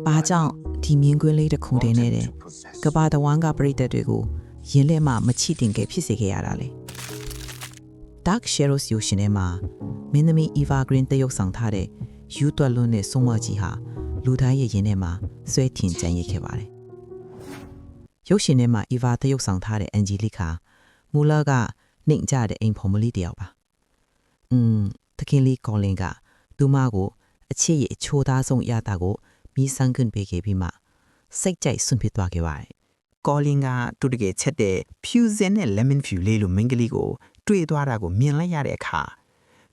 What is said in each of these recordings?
ဘာကြောင့်ဒီမြင်ကွင်းလေးတစ်ခုတည်းနဲ့တဲ့ကဘာတဝမ်းကပရိသတ်တွေကိုရင်းလဲမှမချိတင်ခဲ့ဖြစ်စေခဲ့ရတာလေ Dark Shadows ရုပ်ရှင်ထဲမှာမင်းသမီး Eva Green တရုပ်ဆောင်ထားတဲ့ယူတွက်လွန်းတဲ့ဆုံးမကြီးဟာလူတိုင်းရဲ့ရင်ထဲမှာဆွဲထင်ကြံရခဲ့ပါတယ်ရုပ်ရှင်ထဲမှာ Eva တရုပ်ဆောင်ထားတဲ့ Angelica မူလကနှိမ်ကြတဲ့အိမ်ဖော်မလေးတယောက်ပါတခင်လေး Colin ကသူမကိုအချစ်ရဲ့အချိုးသားဆုံးရတာကိုမိဆန်းခွင့်ပေးခဲ့ပြီးမှစိတ်ကြိုက်ဆွန့်ပစ်သွားခဲ့ပါတယ်။ Colin ကသူတကယ်ချက်တဲ့ Fusion နဲ့ Lemon View လေးလိုမင်းကလေးကိုတွေ့သွားတာကိုမြင်လိုက်ရတဲ့အခါ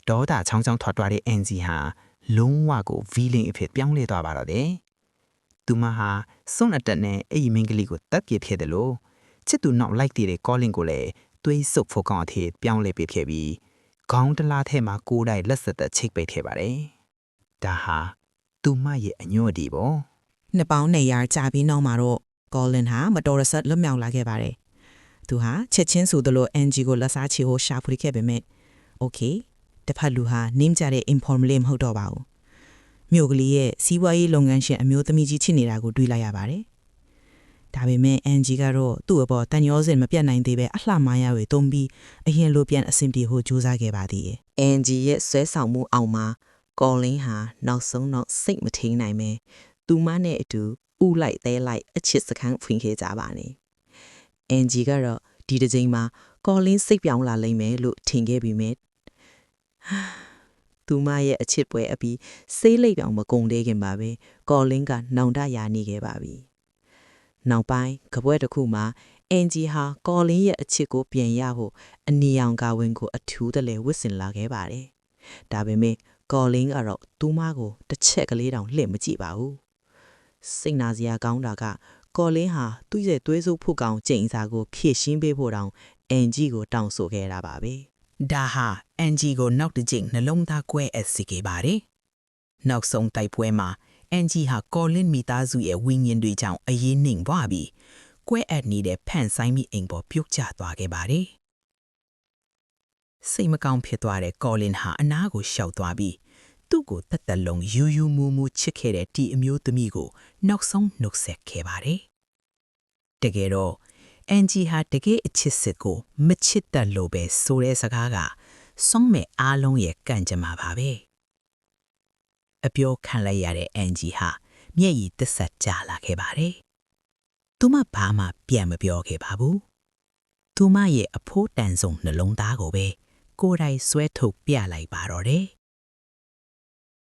ဒေါသချောင်းချောင်းထွက်သွားတဲ့ Angie ဟာလုံးဝကို villain အဖြစ်ပြောင်းလဲသွားပါတော့တယ်။သူမဟာစွန့်အတက်နဲ့အဲ့ဒီမင်းကလေးကိုတပ်ပစ်ခဲ့တယ်လို့ချစ်သူနောက်လိုက်တဲ့ Colin ကိုလည်းသွေးဆုပ်ဖို့ကောင်းအဖြစ်ပြောင်းလဲပစ်ခဲ့ပြီးခေါင်းတလားထဲမှာကိုယ်တိုင်လက်ဆက်သက်ချိတ်ပိတ်ခဲ့ပါတယ်။ဒါဟာသူမရဲ့အညွန့်အတီပေါ့။နှစ်ပေါင်း200ကြာပြီးနောက်မှာတော့ Colin ဟာမတော်ရဆက်လွတ်မြောက်လာခဲ့ပါတယ်။သူဟာချက်ချင်းဆိုသလို Angie ကိုလက်စားချေဖို့ရှာဖွေခဲ့ပေမဲ့ Okay တစ်ဖက်လူဟာနင်းကြတဲ့ informal မဟုတ်တော့ပါဘူး။မြို့ကလေးရဲ့စီးပွားရေးလုပ်ငန်းရှင်အမျိုးသမီးကြီးချစ်နေတာကိုတွေ့လိုက်ရပါတယ်။ဒါပေမဲ့ Angie ကတော့သူ့အပေါ်တန်ရောစင်မပြတ်နိုင်သေးပဲအလှမားရတွေတုံးပြီးအရင်လိုပြန်အဆင်ပြေဖို့ကြိုးစားခဲ့ပါသေးတယ်။ Angie ရဲ့ဆွဲဆောင်မှုအောင်မှာColin ဟာနောက်ဆုံးတော့စိတ်မထိန်နိုင်ပဲသူမနဲ့အတူဥလိုက်သေးလိုက်အချစ်စခန်းဖွင့်ခဲ့ကြပါနေ။ Angie ကတော့ဒီတစ်ချိန်မှာ Colin စိတ်ပြောင်းလာလိမ့်မယ်လို့ထင်ခဲ့ပြီးမြဲသူမရဲ့အချစ်ပွဲအပြီးဆေးလိပ်တောင်မကုန်သေးခင်ပါပဲ Colin ကနောင်တရာနေခဲ့ပါပြီ။နောက်ပိုင်းကပွဲတစ်ခုမှာ Angie ဟာ Colin ရဲ့အချစ်ကိုပြန်ရဖို့အနီရောင်ကဝင်ကိုအထူးတလဲဝစ်စင်လာခဲ့ပါတယ်။ဒါပေမဲ့Colin ကတော့သူမကိုတစ်ချက်ကလေးတောင်လှည့်မကြည့်ပါဘူး။စိတ်နာစရာကောင်းတာကColin ဟာသူ့ရဲ့သွေးစုပ်ဖို့ကောင်ကျိန်စာကိုဖြည့်ရှင်းပေးဖို့တောင်Angie ကိုတောင်းဆိုခဲ့တာပါပဲ။ဒါဟာ Angie ကိုနောက်တစ်ကြိမ်နှလုံးသားကွဲအပ်စေခဲ့ပါတယ်။နောက်ဆုံးတိုက်ပွဲမှာ Angie ဟာ Colin မိသားစုရဲ့ဝိညာဉ်တွေကြောင့်အရေးနှိမ်သွားပြီးကွဲအပ်နေတဲ့ဖန်ဆိုင်မိအိမ်ပေါ်ပြုတ်ကျသွားခဲ့ပါတယ်။စိတ်မကောင်းဖြစ်သွားတဲ့ Colin ဟာအနားကိုရှောက်သွားပြီးသူ့ကိုတသက်လုံးယူယူမူမူချစ်ခဲ့တဲ့ဒီအမျိုးသမီးကိုနောက်ဆုံးနှုတ်ဆက်ခဲ့ပါတယ်။တကယ်တော့Angie ဟာတကယ်အချစ်စစ်ကိုမချစ်တတ်လို့ပဲဆိုတဲ့စကားကဆုံးမဲ့အားလုံးရဲ့ကံကြမ္မာပါပဲ။အပြောခံလိုက်ရတဲ့ Angie ဟာမျက်ရည်တစ်ဆက်ကျလာခဲ့ပါတယ်။သူမဘာမှပြန်မပြောခဲ့ပါဘူး။သူမရဲ့အဖိုးတန်ဆုံးနှလုံးသားကိုပဲကိုယ်တိုင်ဆွဲထုတ်ပြလိုက်ပါတော့တယ်။